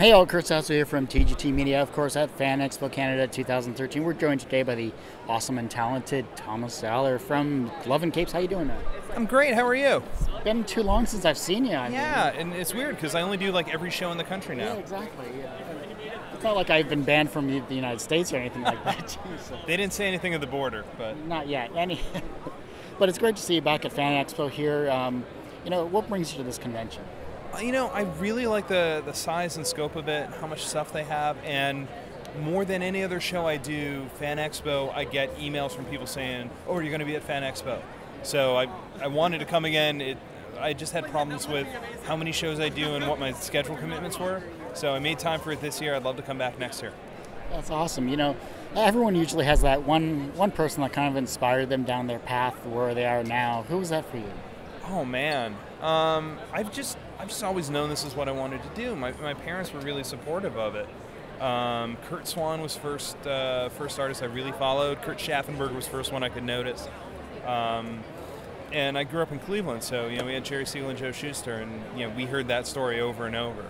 Hey all, Kurt Sasser here from TGT Media, of course, at Fan Expo Canada 2013. We're joined today by the awesome and talented Thom Zahler from Love and Capes. How you doing now? I'm great. How are you? It's been too long since I've seen you. And it's weird because I only do like every show in the country now. Yeah, exactly. Yeah. It's not like I've been banned from the United States or anything like that. So. They didn't say anything at the border, but not yet. But it's great to see you back at Fan Expo here. What brings you to this convention? I really like the size and scope of it, how much stuff they have, and more than any other show I do, Fan Expo, I get emails from people saying, "Oh, you're going to be at Fan Expo." So I wanted to come again. I just had problems with how many shows I do and what my schedule commitments were. So I made time for it this year. I'd love to come back next year. That's awesome. Everyone usually has that one person that kind of inspired them down their path where they are now. Who was that for you? Oh man, I've just always known this is what I wanted to do. My parents were really supportive of it. Kurt Swan was first artist I really followed. Kurt Schaffenberg was first one I could notice. And I grew up in Cleveland, so we had Jerry Siegel and Joe Shuster, and we heard that story over and over.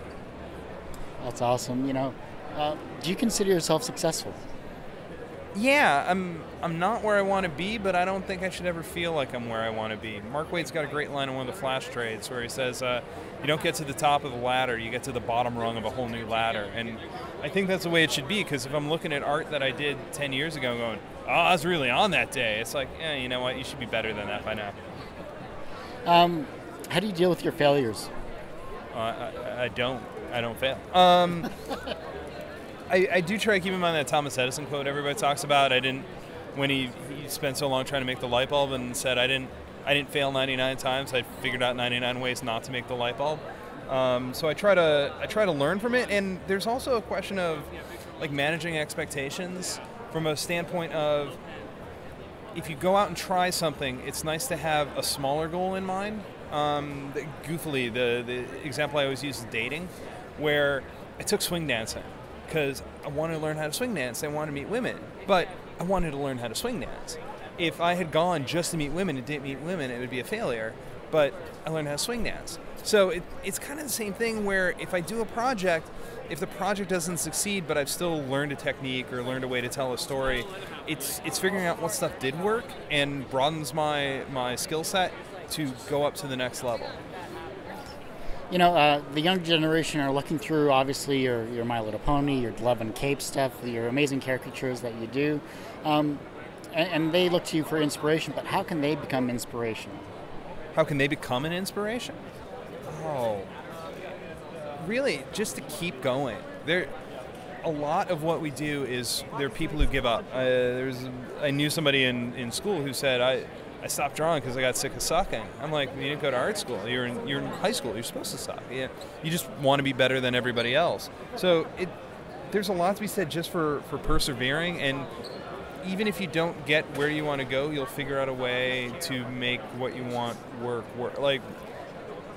That's awesome. Do you consider yourself successful? Yeah, I'm not where I want to be, but I don't think I should ever feel like I'm where I want to be. Mark Waid's got a great line in one of the flash trades where he says, you don't get to the top of the ladder, you get to the bottom rung of a whole new ladder. And I think that's the way it should be, because if I'm looking at art that I did 10 years ago and going, oh, I was really on that day, it's like, you know what, you should be better than that by now. How do you deal with your failures? I don't fail. I do try to keep in mind that Thomas Edison quote everybody talks about. When he spent so long trying to make the light bulb and said I didn't fail 99 times. I figured out 99 ways not to make the light bulb. So I try to learn from it. And there's also a question of like managing expectations from a standpoint of if you go out and try something, it's nice to have a smaller goal in mind. Goofily, the example I always use is dating, where I took swing dancing because I wanted to learn how to swing dance. I wanted to meet women, but I wanted to learn how to swing dance. If I had gone just to meet women and didn't meet women, it would be a failure, but I learned how to swing dance. So it's kind of the same thing where if I do a project, if the project doesn't succeed, but I've still learned a technique or learned a way to tell a story, it's figuring out what stuff did work and broadens my skill set to go up to the next level. The younger generation are looking through, obviously, your My Little Pony, your Love and Cape stuff, your amazing caricatures that you do, and they look to you for inspiration, but how can they become inspirational? How can they become an inspiration? Oh, really, just to keep going. A lot of what we do is there are people who give up. I knew somebody in school who said, I stopped drawing because I got sick of sucking. I'm like, you didn't go to art school. You're in high school. You're supposed to suck. You just want to be better than everybody else. So there's a lot to be said just for persevering. And even if you don't get where you want to go, you'll figure out a way to make what you want work. Like,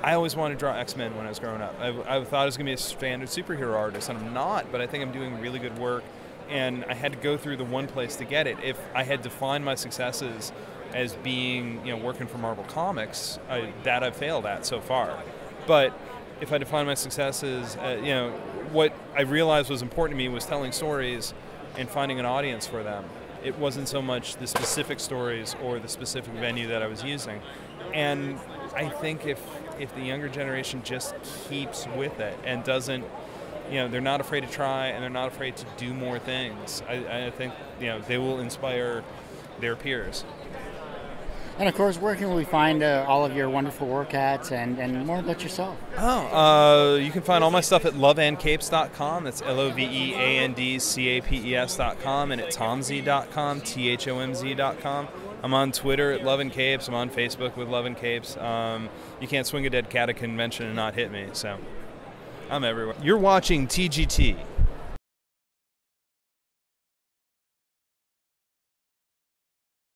I always wanted to draw X-Men when I was growing up. I thought I was going to be a standard superhero artist, and I'm not, but I think I'm doing really good work. And I had to go through the one place to get it. If I had defined my successes as being, working for Marvel Comics, I've failed at so far. But if I define my successes, what I realized was important to me was telling stories and finding an audience for them. It wasn't so much the specific stories or the specific venue that I was using. And I think if the younger generation just keeps with it and doesn't, they're not afraid to try and they're not afraid to do more things, I think, they will inspire their peers. And of course, where can we find all of your wonderful work at and more about yourself? You can find all my stuff at loveandcapes.com. That's LOVEANDCAPES.com, and at ThomZ.com, THOMZ.com. I'm on Twitter at Love and Capes. I'm on Facebook with Love and Capes. You can't swing a dead cat at a convention and not hit me, so I'm everywhere. You're watching TGT.